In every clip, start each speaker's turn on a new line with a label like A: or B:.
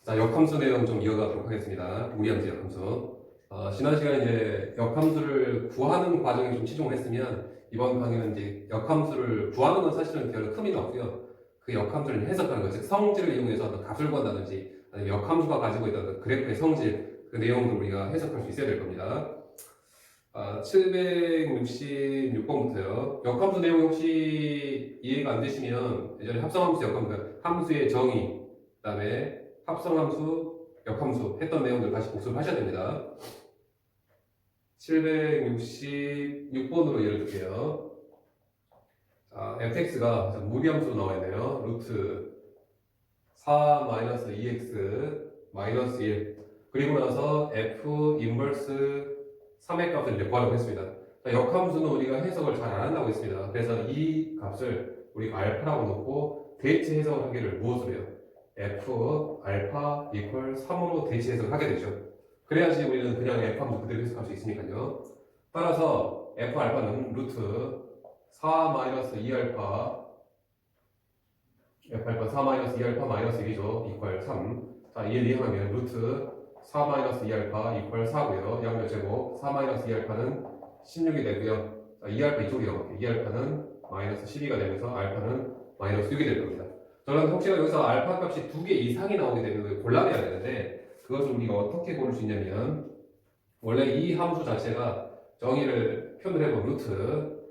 A: 자, 역함수 내용 좀 이어가도록 하겠습니다. 무리함수 역함수. 지난 시간에 이제 역함수를 구하는 과정에 좀 치중을 했으면 이번 강의는 이제 역함수를 구하는 건 사실은 별 흠이 없고요. 그 역함수를 해석하는 것, 즉 성질을 이용해서 어떤 값을 구한다든지 아니면 역함수가 가지고 있던 그 그래프의 성질, 그 내용들을 우리가 해석할 수 있어야 될 겁니다. 766번부터요. 역함수 내용 혹시 이해가 안 되시면 예전에 합성함수 역함수, 함수의 정의, 그 다음에 합성함수, 역함수 했던 내용들 다시 복습을 하셔야 됩니다. 766번으로 예를 들게요. 자, fx가 무리함수로 나와 있네요. 루트 4-2x 마이너스 1 그리고 나서 f 인버스 3의 값을 이제 구하려고 했습니다. 자, 역함수는 우리가 해석을 잘 안 한다고 했습니다. 그래서 이 값을 우리가 알파라고 놓고 대체 해석을 하기를 무엇으로 해요? f 알파 이퀄 3으로 대체 해석을 하게 되죠. 그래야지 우리는 그냥 f 함수 그대로 해석할 수 있으니까요. 따라서 f 알파는 루트 4-2알파 f 알파 4-2알파 마이너스 1이죠. 이퀄 3. 자, 이에 대항하면 루트 4-2알파 이퀄 4고요. 양변 제곱 4-2알파는 16이 되고요. 자, 2알파 이쪽이 나올게요. 2알파는 마이너스 12가 되면서 알파는 마이너스 6이 될 겁니다. 저는 혹시나 여기서 알파 값이 2개 이상이 나오게 되면 골라내야 되는데 그것을 우리가 어떻게 고를 수 있냐면 원래 이 함수 자체가 정의를 표현을 해보면 루트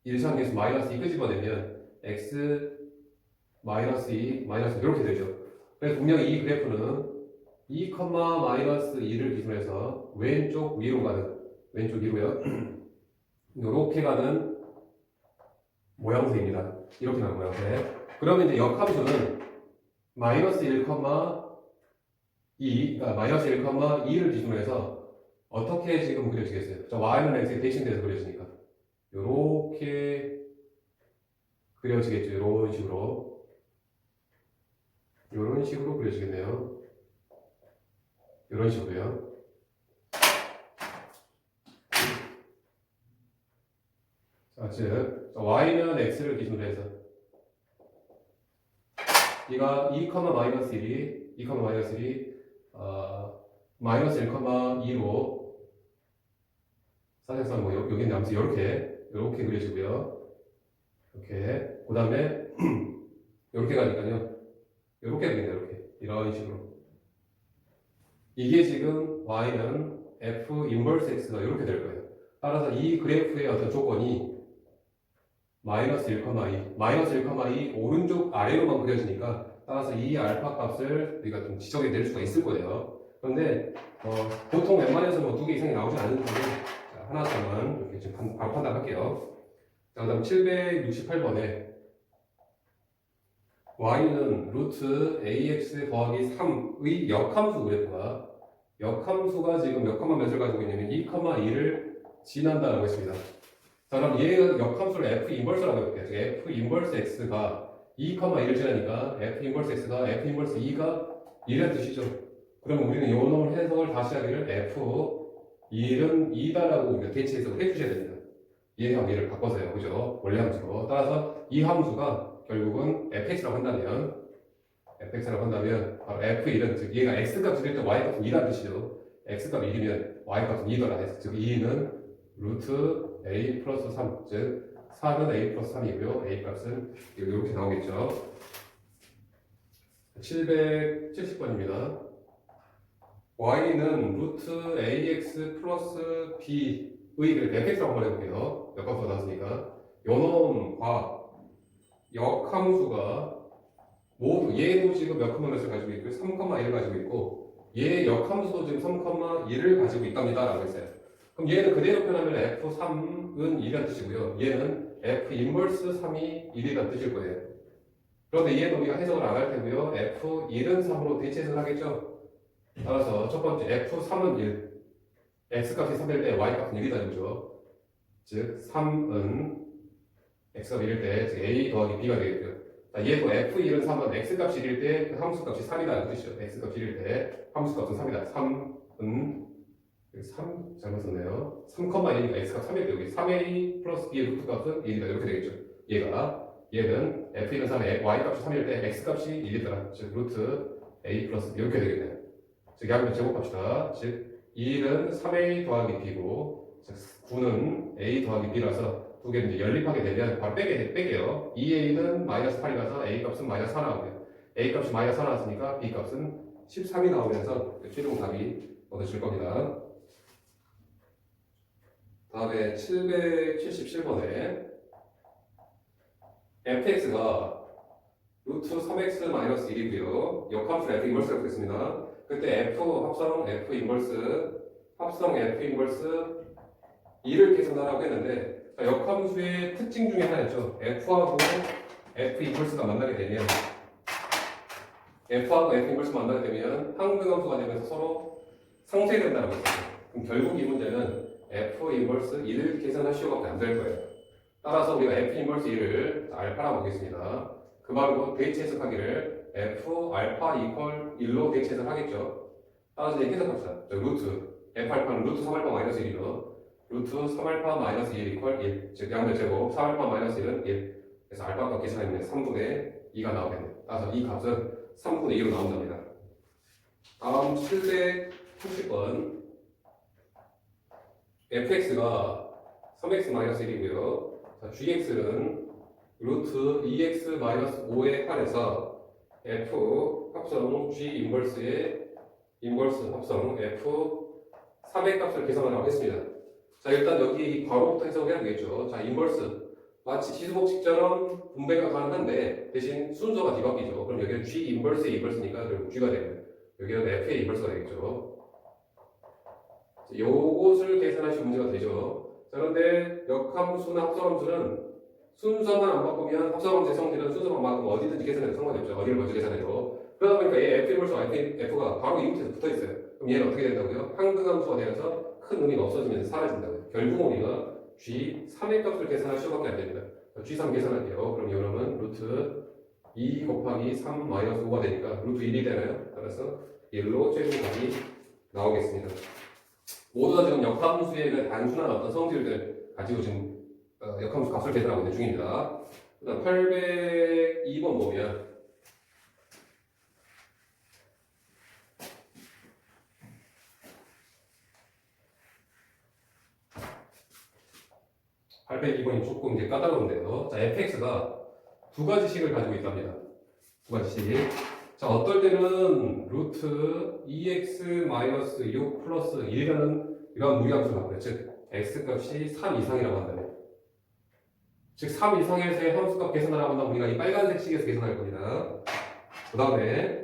A: 1상계수 마이너스 2 끄집어내면 x 마이너스 2 마이너스 이렇게 되죠. 그래서 분명히 이 그래프는 2, 마이너스 2를 기준해서 왼쪽 위로 가는 왼쪽 위로요. 이렇게 가는 모양새입니다. 이렇게 가는 모양새. 그러면 이제 역함수는 마이너스 1, 2, 그러니까 마이너스 1, 2를 기준으로 해서 어떻게 지금 그려지겠어요? 자, y는 x에 대칭돼서 그려지니까 이렇게 그려지겠죠. 이런 식으로 그려지겠네요. 이런 식으로요. 자, 즉 y는 x를 기준으로 해서 얘가 2, 마이너스 1이 마이너스 1, 2로 사실상 뭐 여기 남수 이렇게 그려지고요. 이렇게 그 다음에 이렇게 가니까요. 이렇게 되겠네요. 이런 식으로 이게 지금 y는 f 인버스 x가 이렇게 될 거예요. 따라서 이 그래프의 어떤 조건이 마이너스 1, 2 마이너스 1, 2 오른쪽 아래로만 그려지니까 따라서 이 알파 값을 우리가 좀 지적해 낼 수가 있을 거예요. 그런데 보통 웬만해서는 뭐 2개 이상이 나오지 않는 건데 하나씩만 이렇게 지금 바로 판단할게요. 자, 그 다음 768번에 y는 루트 ax 더하기 3의 역함수 그래프가 역함수가 지금 몇 컴마 몇을 가지고 있냐면 2, 2를 지난다라고 했습니다. 자, 그럼 얘가 역함수를 f 인버스라고 해볼게요. f 인버스 x가 2, 2를 지나니까 f 인버스 x가 f 인버스 2가 1이라는 뜻이죠. 그럼 우리는 요 놈을 해석을 다시 하기를 f 1은 2다라고 우리가 대체 해석을 해주셔야 됩니다. 얘하고 얘를 바꿔서요. 그죠? 원래 함수로. 따라서 이 함수가 결국은 fx라고 한다면 바로 f1은 즉 얘가 x값이 될 때 y값은 2라는 뜻이죠. x값이 1이면 y값은 2더라. 즉 2는 루트 a 플러스 3, 즉 4는 a 플러스 3이고요. a 값은 이렇게 나오겠죠. 770번입니다. y는 루트 ax 플러스 b의 fx라고 한번 해볼게요. 역함수가 나왔으니까 요놈과 역함수가 모두 얘도 지금 몇 컴마를 가지고 있고 3,1을 가지고 있고 얘 역함수도 지금 3,1을 가지고 있답니다 라고 했어요. 그럼 얘는 그대로 표현하면 f3은 1이라는 뜻이고요. 얘는 f 인버스 3이 1이라는 뜻일 거예요. 그런데 얘는 우리가 해석을 안 할 테고요. f1은 3으로 대체 해석을 하겠죠. 따라서 첫 번째 f3은 1 x값이 3일 때 y값은 1이라는 거죠. 즉 3은 x값이 1일 때 즉 a 더하기 b가 되겠고요. 얘도 f1은 3은 x값이 1일 때 그 함수값이 3이라는 뜻이죠. x값이 1일 때 함수값은 3이다. 3은 3 잘못 썼네요. 3,1이니까 x값 3일 때 여기 3a 플러스 b의 루트값은 1이다. 이렇게 되겠죠. 얘는 f1은 3에 y값이 3일 때 x값이 1이더라. 즉 루트 a 플러스 이렇게 되겠네요. 즉 양변 제곱합시다. 즉 1은 3a 더하기 b고 9는 a 더하기 b라서 두 개를 이제 연립하게 되면 바로 빼게요. 2a는 마이너스 8이 가서 a 값은 마이너스 4 나오고요. a 값이 마이너스 4 나왔으니까 b 값은 13이 나오면서 최종 답이 얻으실 겁니다. 다음에 777번에 fx가 루트 3x 마이너스 1이고요. 역함수 f 인버스가 되겠습니다. 그때 f 합성 f 인버스 합성 f 인버스 2를 계산하라고 했는데 역함수의 특징 중에 하나였죠. f하고 f 인버스가 만나게 되면 f하고 f 인버스가 만나게 되면 항등함수가 되면서 서로 상쇄된다고 했어요. 그럼 결국 이 문제는 f 인버스 1을 계산할 시효밖에 안 될 거예요. 따라서 우리가 f 인버스 1을 알파라고 보겠습니다. 그 말로 대치 해석하기를 f 알파 이퀄 1로 대치 해석하겠죠. 따라서 이제 해석합시다. 루트 f 알파는 루트 3알파 마이너스 1이죠. 루트 3알파 마이너스 1 이퀄 1. 즉 양변 제곱 3알파 마이너스 1은 1. 그래서 알파 값 계산하면 3분의 2가 나오겠네요. 따라서 이 값은 3분의 2로 나온답니다. 다음 730번 fx가 3x-1이고요. gx는 루트 2x-5에 한해서 f 합성 g 인버스의 인버스 합성 f 3의 값을 계산하라고 했습니다. 자, 일단 여기 괄호부터 해석을 해야 되겠죠. 자, 인버스 마치 지수법칙처럼 분배가 가능한데 대신 순서가 뒤바뀌죠. 그럼 여기는 g 인버스의 인버스니까 결국 g가 되고요. 여기는 f의 인버스가 되겠죠. 요것을 계산하시면 문제가 되죠. 자, 그런데 역함수나 합성함수는 순서만 안 바꾸면 합성함수의 성질은 순서만 바꾸면 어디든지 계산해도 상관이 없죠. 어디를 먼저 계산해도. 그러다 보니까 얘 f 인버스 f가 바로 이 밑에서 붙어 있어요. 그럼 얘는 어떻게 된다고요? 항등함수가 되면서 큰 의미가 없어지면서 사라진다고요. 결국 우리가 g 3의 값을 계산할 수밖에 안 됩니다. g3 계산할게요. 그럼 이거는 루트 2 곱하기 3 마이너스 5가 되니까 루트 1이 되나요? 따라서 1로 최종 답이 나오겠습니다. 모두 다 지금 역함수의 그 단순한 어떤 성질을 가지고 지금 역함수 값을 계산하고 있는 중입니다. 그다음 802번 보면 802번이 조금 이제 까다로운데요. 자, fx가 두 가지 식을 가지고 있답니다. 두 가지 식. 자, 어떨 때는 루트 2x-6 플러스 1이라는 이런 무리함수를 갖고요. 즉, x값이 3 이상이라고 한다면. 즉, 3 이상에서의 함수값 계산을 하면 우리가 이 빨간색 식에서 계산할 겁니다. 그 다음에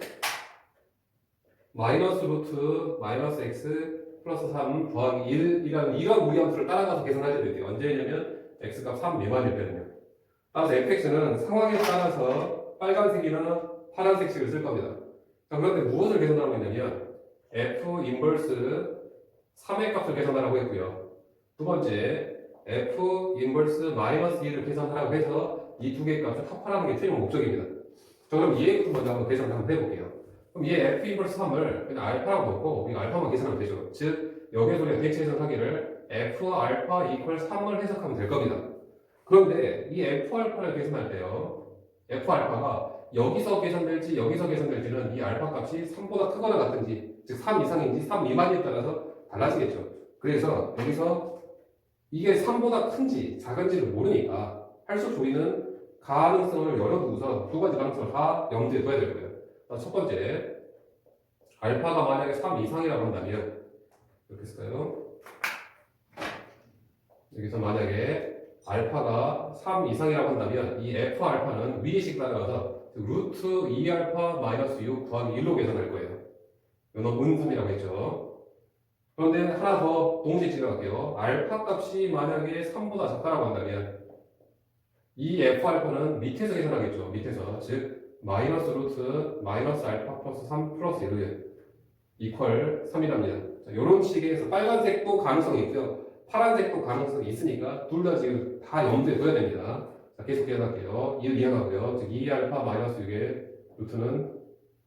A: 마이너스 루트 마이너스 x 플러스 3 더하기 1이라는 이런 무리함수를 따라가서 계산할 때도 있대요. 언제냐면 x값 3 미만일 때는요. 따라서 fx는 상황에 따라서 빨간색이나 파란색 식을 쓸 겁니다. 자, 그런데 무엇을 계산하고 있냐면 f 인버스 3의 값을 계산하라고 했고요. 두 번째 f 인버스 마이너스 2를 계산하라고 해서 이 두 개의 값을 합하라는 게 최종 목적입니다. 자, 그럼 얘부터 먼저 한번 계산을 한번 해볼게요. 그럼 얘 f 인버스 3을 그냥 알파라고 놓고 우리가 알파만 계산하면 되죠. 즉 여기에서 우리가 대체 해석하기를 f 알파 이퀄 3을 해석하면 될 겁니다. 그런데 이 f 알파를 계산할 때요. f 알파가 여기서 계산될지 여기서 계산될지는 이 알파 값이 3보다 크거나 같은지 즉 3 이상인지 3 미만에 따라서 달라지겠죠. 그래서 여기서 이게 3보다 큰지 작은지를 모르니까 할수 우리는 가능성을 열어두고서 두 가지 가능성을 다 염두에 둬야 될 거예요. 첫 번째, 알파가 만약에 3 이상이라고 한다면 이렇게 쓸까요? 여기서 만약에 알파가 3 이상이라고 한다면 이 f 알파는 위의 식 따라가서 루트 2알파 마이너스 6 더하기 1로 계산할 거예요. 이건 음수이라고 했죠. 그런데 하나 더 동시에 지나갈게요. 알파 값이 만약에 3보다 작다라고 한다면 이 f 알파는 밑에서 계산하겠죠. 밑에서. 즉 마이너스 루트 마이너스 알파 플러스 3 플러스 1 이퀄 3이랍니다. 이런 식에서 빨간색도 가능성이 있고요. 파란색도 가능성이 있으니까 둘 다 지금 다 염두에 둬야 됩니다. 자, 계속 계산할게요. 1 이항하고요. 즉 2알파 마이너스 6의 루트는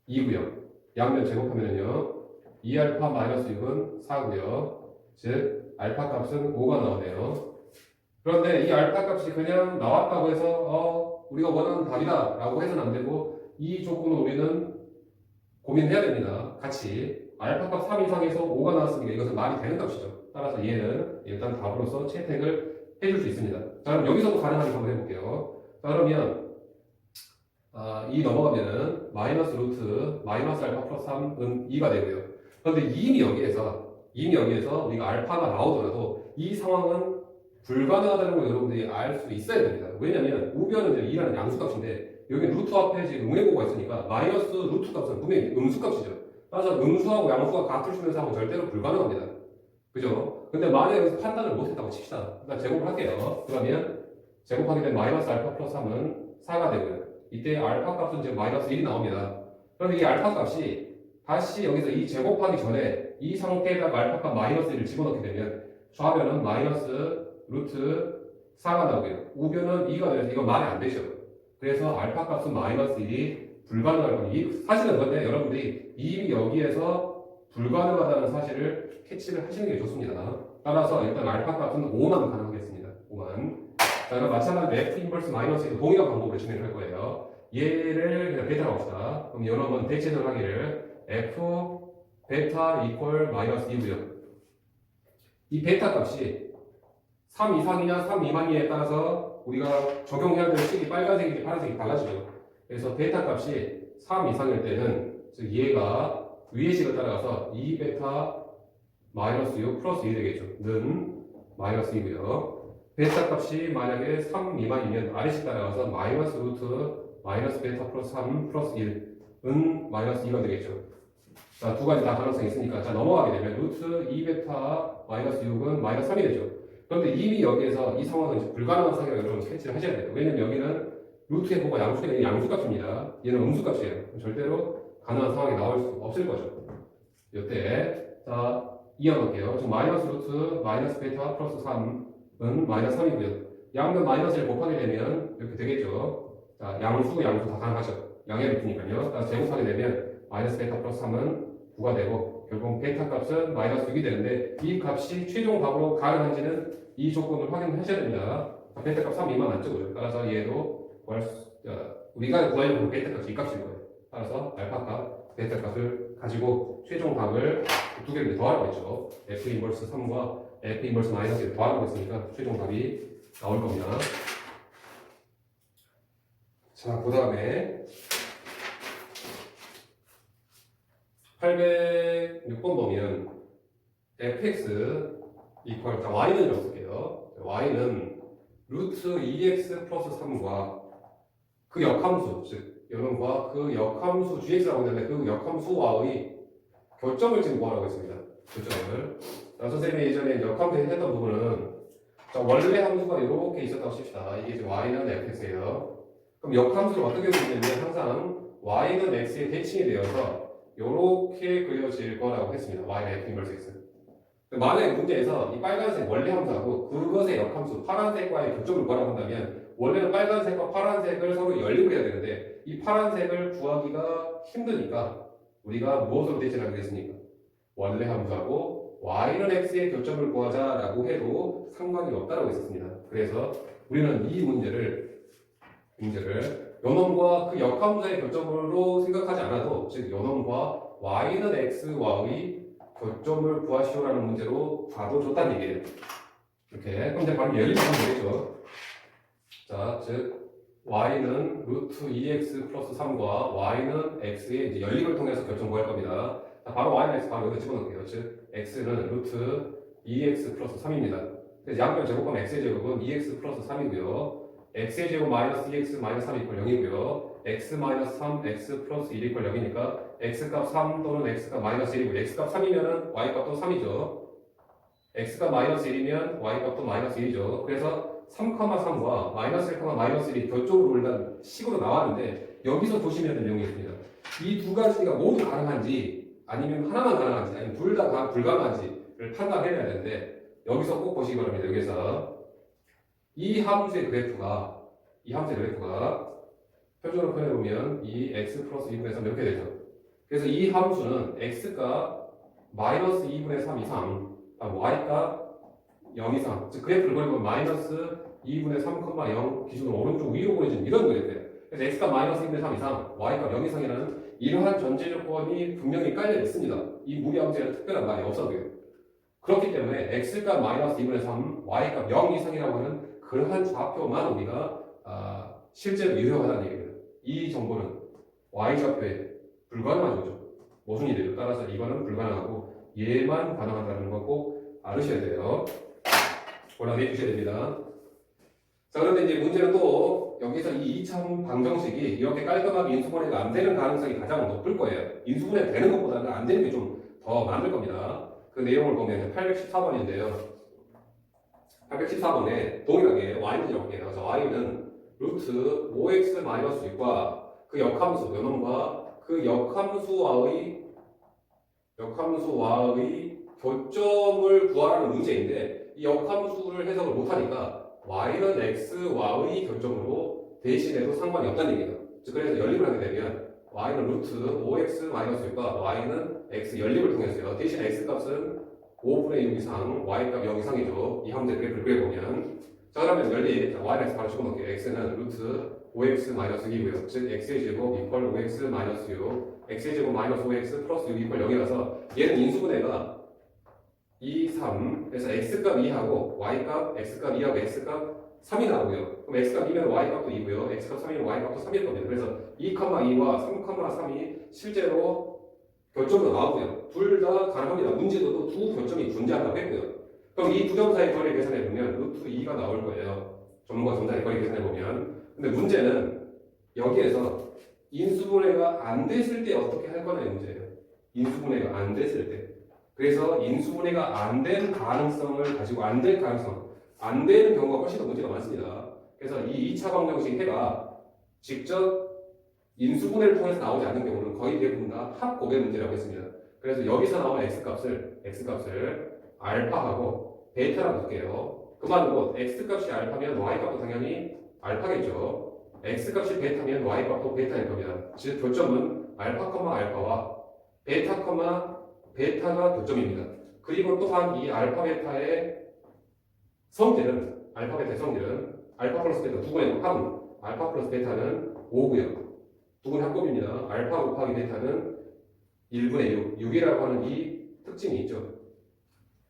A: 2고요. 양면 제곱하면요. 2알파 마이너스 6은 4고요. 즉 알파 값은 5가 나오네요. 그런데 이 알파 값이 그냥 나왔다고 해서 우리가 원하는 답이다 라고 해서는 안 되고 이 조건을 우리는 고민해야 됩니다. 같이 알파값 3 이상에서 5가 나왔으니까 이것은 말이 되는 값이죠. 따라서 얘는 일단 답으로서 채택을 해줄 수 있습니다. 자, 그럼 여기서도 가능한지 한번 해볼게요. 자, 그러면 이 넘어가면은 마이너스 루트 마이너스 알파 플러스 3은 2가 되고요. 그런데 이미 여기에서 우리가 알파가 나오더라도 이 상황은 불가능하다는 걸 여러분들이 알 수 있어야 됩니다. 왜냐면 우변은 이제 2라는 양수값인데 여기 루트 앞에 지금 음해보가 있으니까 마이너스 루트 값은 분명히 음수값이죠. 따라서 음수하고 양수가 같을 수 있는 상황은 절대로 불가능합니다. 그죠? 근데 만약에 여기서 판단을 못했다고 칩시다. 일단 제곱을 할게요. 그러면 제곱하게 되면 마이너스 알파 플러스 3은 4가 되고요. 이때 알파 값은 지금 마이너스 1이 나옵니다. 그런데 이 알파 값이 다시 여기서 이 제곱하기 전에 이 상태에다가 알파 값 마이너스 1을 집어넣게 되면 좌변은 마이너스 루트 4가 나오고요. 우변은 2가 되어서 이거 말이 안 되죠. 그래서 알파 값은 마이너스 1이 불가능할 겁니다. 사실은 근데 여러분들이 이미 여기에서 불가능하다는 사실을 캐치를 하시는 게 좋습니다. 따라서 일단 알파 값은 5만 가능하겠습니다. 5만. 자, 그럼 마찬가지로 F 인버스 마이너스도 동일한 방법으로 진행을 할 거예요. 얘를 그냥 베타라고 합시다. 그럼 여러분 대체전 하기를 F 베타 이퀄 마이너스 2고요. 이 베타 값이 3 이상이냐 3 미만이냐에 따라서 우리가 적용해야 될 식이 빨간색인지 파란색이 달라지죠. 그래서 베타 값이 3 이상일 때는 즉 얘가 위의 식을 따라가서 2베타 마이너스 6 플러스 1이 되겠죠. 는 마이너스 2고요. 베타 값이 만약에 3 미만이면 아래식 따라가서 마이너스 루트 마이너스 베타 플러스 3 플러스 1은 마이너스 2가 되겠죠. 자, 두 가지 다 가능성이 있으니까 자 넘어가게 되면 루트 2베타 마이너스 6은 마이너스 3이 되죠. 그런데 이미 여기에서 이 상황은 이제 불가능한 상황이라고 여러분 캐치를 하셔야 돼요. 왜냐면 여기는 루트의 보가 양수가 양수값입니다. 얘는 음수값이에요. 절대로 가능한 상황이 나올 수 없을 거죠. 이때 자 이어놓을게요. 지금 마이너스 루트 마이너스 베타 플러스 3은 마이너스 3이고요. 양변 마이너스를 곱하게 되면 이렇게 되겠죠. 자 양수 다 가능하죠. 양의 루트니까요. 따라서 제곱하게 되면 마이너스 베타 플러스 3은 9가 되고 결국 베타 값은 마이너스 6이 되는데 이 값이 최종 답으로 가능한지는 이 조건을 확인하셔야 됩니다. 베타 값 3 미만 안 적어요. 따라서 얘도 우리가 구하려고 하는 베타 값이 이 값일 거예요. 따라서 알파 값, 베타 값을 가지고 최종 답을 두 개를 더하라고 했죠. F 인버스 3과 F 인버스 마이너스 1을 더하라고 했으니까 최종 답이 나올 겁니다. 자, 그 다음에 806번 보면 fx 이퀄 y는 이렇게 쓸게요. y는 루트 2x 플러스 3과 그 역함수, 즉 여론과 그 역함수 gx라고 했는데 그 역함수와의 교점을 지금 구하라고 했습니다. 교점을. 자, 선생님이 예전에 역함수 했던 부분은 자, 원래 함수가 이렇게 있었다고 칩시다. 이게 지금 y는 fx예요. 그럼 역함수를 어떻게 그리냐면 항상 y는 x의 대칭이 되어서 이렇게 그려질 거라고 했습니다. y는 f 인버스 x. 만약에 문제에서 이 빨간색 원래 함수하고 그것의 역함수 파란색과의 교점을 구하라고 한다면 원래는 빨간색과 파란색을 서로 연립을 해야 되는데 이 파란색을 구하기가 힘드니까 우리가 무엇으로 대체를 하게 됐습니까? 원래 함수하고 y는 x의 교점을 구하자라고 해도 상관이 없다라고 했었습니다. 그래서 우리는 이 문제를 요놈과 그 역함수의 교점으로 생각하지 않아도 즉 요놈과 y는 x와의 교점을 구하시오라는 문제로 봐도 좋다는 얘기예요. 이렇게 그럼 이제 바로 연립하면 되겠죠. 자, 즉 y는 루트 2x 플러스 3과 y는 x의 이제 연립을 통해서 교점 구할 겁니다. 자, 바로 y는 x 바로 여기다 집어넣을게요. 즉 x는 루트 2x 플러스 3입니다. 그래서 양변 제곱하면 x의 제곱은 2x 플러스 3이고요. x의 제곱 마이너스 2x 마이너스 3 이퀄 0이고요. x 마이너스 3, x 플러스 1 이퀄 0이니까 x값 3 또는 x값 마이너스 1이고 x값 3이면 y값도 3이죠. x가 마이너스 1이면 y값도 마이너스 1이죠. 그래서 3,3과 마이너스 1, 마이너스 1이 교점으로 일단 식으로 나왔는데 여기서 보시면 될 내용이 있습니다. 이 두 가지가 모두 가능한지 아니면 하나만 가능한지 아니면 둘 다 불가능한지를 판단해야 되는데 여기서 꼭 보시기 바랍니다. 여기서 이 함수의 그래프가 표준으로 표현해보면 이 x 플러스 2분의 3 이렇게 되죠. 그래서 이 함수는 x가 마이너스 2분의 3 이상 y가 0 이상 즉 그래프를 그려보면 마이너스 2분의 3,0 기준으로 오른쪽 위로 보내지는 이런 그래프예요. 그래서 x가 마이너스 2분의 3 이상 y가 0 이상이라는 이러한 전제 조건이 분명히 깔려 있습니다. 이 무리함수에는 특별한 말이 없어도요. 그렇기 때문에 x값 마이너스 2분의 3, y값 0 이상이라고 하는 그러한 좌표만 우리가 실제로 유효하다는 얘기입니다. 이 정보는 y좌표에 불가능한 거죠. 모순이래요. 따라서 이거는 불가능하고 얘만 가능하다는 거 꼭 알으셔야 돼요. 골라내 주셔야 됩니다. 자, 그런데 이제 문제는 또 여기서 이 이차원 방정식이 이렇게 깔끔하게 인수분해가 안 되는 가능성이 가장 높을 거예요. 인수분해 되는 것보다는 안 되는 게 좀 더 많을 겁니다. 그 내용을 보면 814번인데요. 814번에 동일하게 y는 이렇게 해요. y는 루트 5x-6과 그 역함수, 요놈과 그 역함수와의 교점을 구하라는 문제인데 이 역함수를 해석을 못하니까 y는 x와의 교점으로 대신해도 상관이 없다는 얘기다. 즉 그래서 연립을 하게 되면 y는 루트 5x-6과 y는 x 연립을 통해서요. 대신 x 값은 5분의 6 이상, y값 0 이상이죠. 이 함수 그래프를 그려보면 자 그러면 연립, y는 x 바로 집어넣을게요. x는 루트 5x-6이고요. 즉 x의 제곱 이퀄 5x-6 x의 제곱 마이너스 5x 플러스 6 이퀄 0이라서 얘는 인수분해가 2, 3 그래서 x값 2하고 y값, x값 2하고 x값 3이 나오고요. 그럼 x값 2면 y값도 2고요. x값 3이면 y값도 3일 겁니다. 그래서 2,2와 3,3이 실제로 교점으로 나오고요. 둘 다 가능합니다. 문제도 두 교점이 존재한다고 했고요. 그럼 이 두 점 사이 거리 계산해보면 루트 2가 나올 거예요. 점과 점 사이 거리 계산해보면. 근데 문제는 여기에서 인수분해가 안 됐을 때 어떻게 할 거냐의 문제예요. 인수분해가 안 됐을 때. 그래서 인수분해가 안 된 가능성을 가지고 안 될 가능성, 안 되는 경우가 훨씬 더 문제가 많습니다. 그래서 이 2차 방정식 해가 직접 인수분해를 통해서 나오지 않는 경우는 거의 대부분 다 합곱의 문제라고 했습니다. 그래서 여기서 나오는 x값을 알파하고 베타라고 볼게요. 그 말은 뭐 x값이 알파면 y값도 당연히 알파겠죠. x값이 베타면 y값도 베타일 겁니다. 즉 교점은 알파, 알파와 베타, 베타가 교점입니다. 그리고 또한 이 알파, 베타의 성질은 알파, 플러스 베타 두 분의 합은 알파 플러스 베타는 5고요. 두 분의 합곱입니다. 알파 곱하기 베타는 1분의 6이라고 하는 이 특징이 있죠.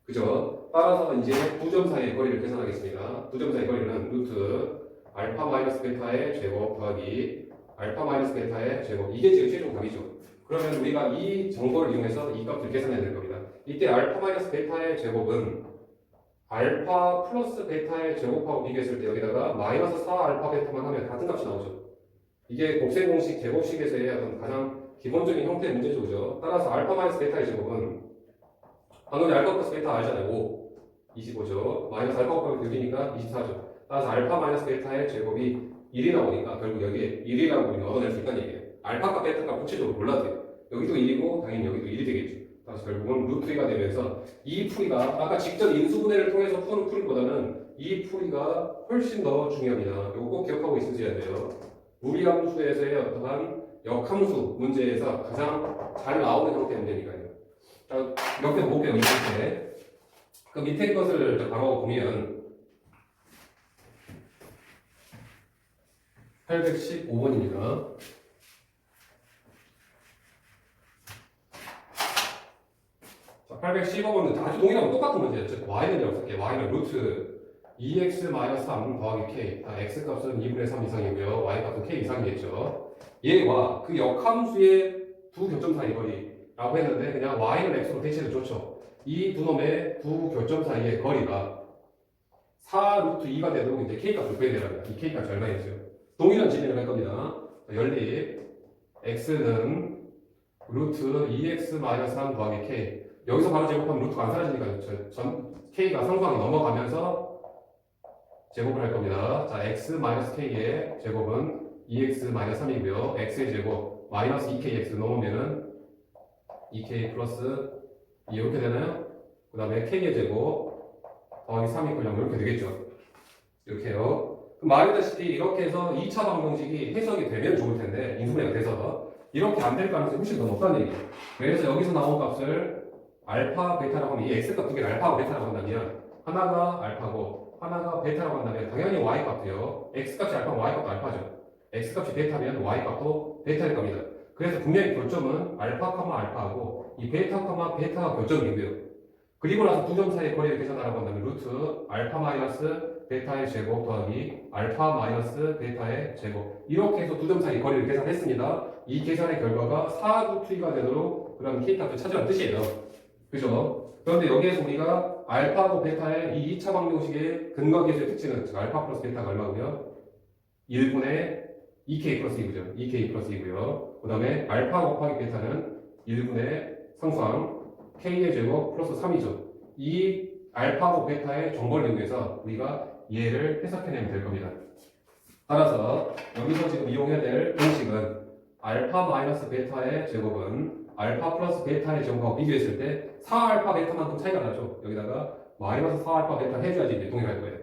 A: 그죠? 따라서 이제 두 점 사이의 거리를 계산하겠습니다. 두 점 사이의 거리는 루트 알파 마이너스 베타의 제곱 더하기 알파 마이너스 베타의 제곱. 이게 지금 최종 답이죠. 그러면 우리가 이 정보를 이용해서 이 값을 계산해야 될 겁니다. 이때 알파 마이너스 베타의 제곱은 알파 플러스 베타의 제곱하고 비교했을 때 여기다가 마이너스 4 알파 베타만 하면 같은 값이 나오죠. 이게 곱셈 공식 제곱식에서의 어떤 가장 기본적인 형태의 문제죠. 그죠? 따라서 알파 마이너스 베타의 제곱은 방금 알파 플러스 베타 알잖아요. 5, 25죠. 마이너스 알파 곱하기 6이니까 24죠. 따라서 알파 마이너스 베타의 제곱이 1이 나오니까 결국 여기에 1이라고 우리가 얻어낼 수 있다는 얘기예요. 알파값 베타값 구체적으로 몰라도 돼요. 여기도 1이고 당연히 여기도 1이 되겠죠. 따라서 결국은 루트 2가 되면서 이 풀이가 아까 직접 인수분해를 통해서 푸는 풀이보다는 이 풀이가 훨씬 더 중요합니다. 이거 꼭 기억하고 있으셔야 돼요. 무리함수에서의 어떠한 역함수 문제에서 가장 잘 나오는 형태의 문제니까요. 자, 몇 개 볼게요. 이렇게. 그 밑에 것을 바로 보면 815번입니다. 자, 815번은 아주 동일하고 똑같은 문제예요. 즉 y는 이렇게 y는 루트 2x-3 더하기 k. x값은 2분의 3 이상이고요. y값은 k 이상이겠죠. 얘와 그 역함수의 두 교점 사이 거리라고 했는데 그냥 y는 x로 대체해도 좋죠. 이 두 놈의 두 교점 사이의 거리가 4 루트 2가 되도록 이제 k값을 구해야 됩니다. 이 k값 얼마였죠? 동일한 진행을 할 겁니다. 연립 x는 루트 2x-3 더하기 k. 여기서 바로 제곱하면 루트가 안 사라지니까 전 k가 상수항이 넘어가면서 제곱을 할 겁니다. 자, x-k의 제곱은 2x-3이고요. x의 제곱 마이너스 2kx 넘으면은 2k 플러스 2 이렇게 되나요? 그 다음에 k의 제곱 더하기 3 이퀄 0 이렇게 되겠죠. 이렇게요. 말했다시피 이렇게 해서 2차 방정식이 해석이 되면 좋을 텐데 인수분해가 돼서 이렇게 안 될 가능성이 훨씬 더 높다는 얘기예요. 그래서 여기서 나온 값을 알파, 베타라고 하면 이 x값 두 개를 알파하고 베타라고 한다면 하나가 알파고 하나가 베타라고 한다면 당연히 y값도요. x값이 알파면 y값도 알파죠. x값이 베타면 y값도 베타일 겁니다. 그래서 분명히 교점은 알파, 알파하고 이 베타, 베타가 교점이고요. 그리고 나서 두 점 사이의 거리를 계산하라고 한다면 루트 알파 마이너스 베타의 제곱 더하기 알파 마이너스 베타의 제곱 이렇게 해서 두 점 사이의 거리를 계산했습니다. 이 계산의 결과가 4루트 2가 되도록 그런 K값을 찾으라는 뜻이에요. 그죠? 그런데 여기에서 우리가 알파하고 베타의 이 2차 방정식의 근각계수의 특징은 즉 알파 플러스 베타가 얼마고요? 1분의 2K 플러스 2고요. 2K 플러스 2고요. 그 다음에 알파 곱하기 베타는 1분의 상수항 K의 제곱 플러스 3이죠. 이 알파하고 베타의 정보를 이용해서 우리가 얘를 해석해내면 될 겁니다. 따라서 여기서 지금 이용해야 될 공식은 알파 마이너스 베타의 제곱은 알파 플러스 베타의 제곱하고 비교했을 때 4알파 베타만큼 차이가 나죠. 여기다가 마이너스 4알파 베타 해줘야지 이제 동일할 거예요.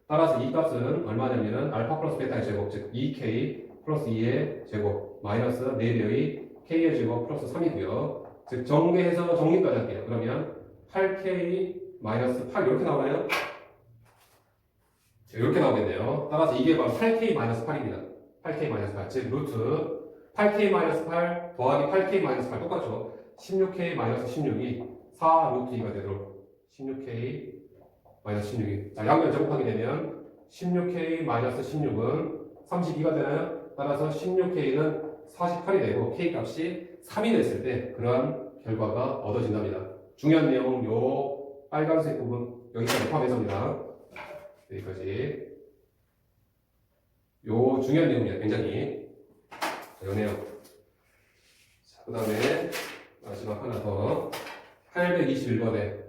A: 따라서 이 값은 얼마냐면은 알파 플러스 베타의 제곱 즉 2K 플러스 2의 제곱 마이너스 4배의 K의 제곱 플러스 3이고요. 즉 정리해서 정리까지 할게요. 그러면 8K 마이너스 8 이렇게 나오나요? 이렇게 나오겠네요. 따라서 이게 바로 8K 마이너스 8입니다. 8K 마이너스 8. 즉 루트 8K 마이너스 8 더하기 8K 마이너스 8 똑같죠. 16K 마이너스 16이 4 루트 2가 되도록 16K 마이너스 16이 자 양변 제곱하게 되면 16K 마이너스 16은 32가 되나요? 따라서 16K는 48이 되고 K 값이 3이 됐을 때 그러한 결과가 얻어진답니다. 중요한 내용은 요 빨간색 부분 여기까지 포함해서입니다. 여기까지 요 중요한 내용이에요. 굉장히 연해요. 자, 그 다음에 마지막 하나 더 821번에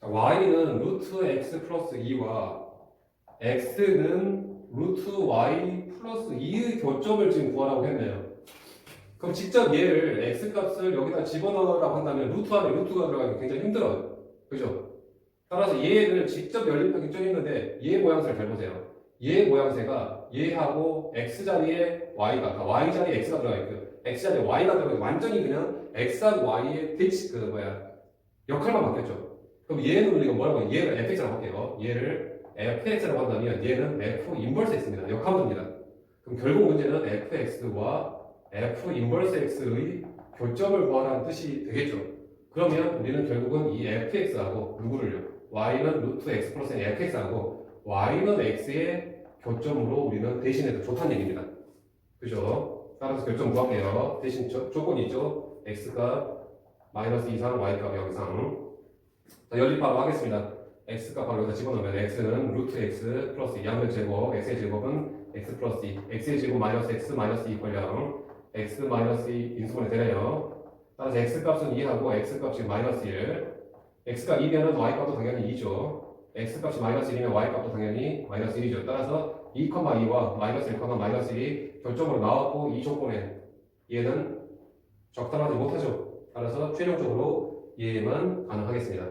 A: y는 루트 x 플러스 2와 x는 루트 y 플러스 2의 교점을 지금 구하라고 했네요. 그럼 직접 얘를 x값을 여기다 집어넣으라고 한다면 루트 안에 루트가 들어가기 굉장히 힘들어요. 그죠? 따라서 얘를 직접 연립하기 좀 힘든데 얘 모양새를 잘 보세요. 얘 모양새가 얘하고 x자리에 y가 그러니까 y자리에 x가 들어가 있고 x자리에 y가 들어가 있고 완전히 그냥 x하고 y의 대치 역할만 바뀌었죠. 그럼 얘는 우리가 뭐라고 해요? 얘를 fx라고 할게요. 얘를 fx라고 한다면 얘는 f 인버스 x입니다. 역함수입니다. 그럼 결국 문제는 fx와 f 인버스 x의 교점을 구하라는 뜻이 되겠죠. 그러면 우리는 결국은 이 fx하고 누구를요? y는 루트 x 플러스 fx하고 y는 x의 교점으로 우리는 대신해도 좋다는 얘기입니다. 그죠? 따라서 교점 구할게요. 대신 조건이 있죠. x가 마이너스 2상 y값 0이상 자, 연립하고 하겠습니다. x가 바로 여기다 집어넣으면 x는 루트 x 플러스 2 양변 제곱 x의 제곱은 x 플러스 2 x의 제곱 마이너스 x 마이너스 2 이퀄 0 x 마이너스 2 인수분해 되네요. 따라서 x값은 2하고 x값이 마이너스 1 x가 2면은 y값도 당연히 2죠. x값이 마이너스 1이면 y값도 당연히 마이너스 1이죠. 따라서 2,2와 마이너스 1, 마이너스 1이 결정으로 나왔고 이 조건에 얘는 적당하지 못하죠. 따라서 최종적으로 얘만 가능하겠습니다.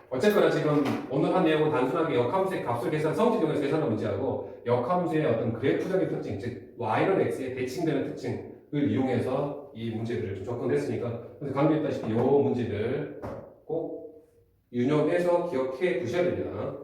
A: 어쨌거나 지금 오늘 한 내용은 단순하게 역함수의 값을 계산, 성질 이용해서 계산한 문제하고 역함수의 어떤 그래프적인 특징, 즉 y는 x에 대칭되는 특징을 이용해서 이 문제들을 좀 접근했으니까 강조했다시피 이 문제들 꼭 유념해서 기억해 두셔야 됩니다.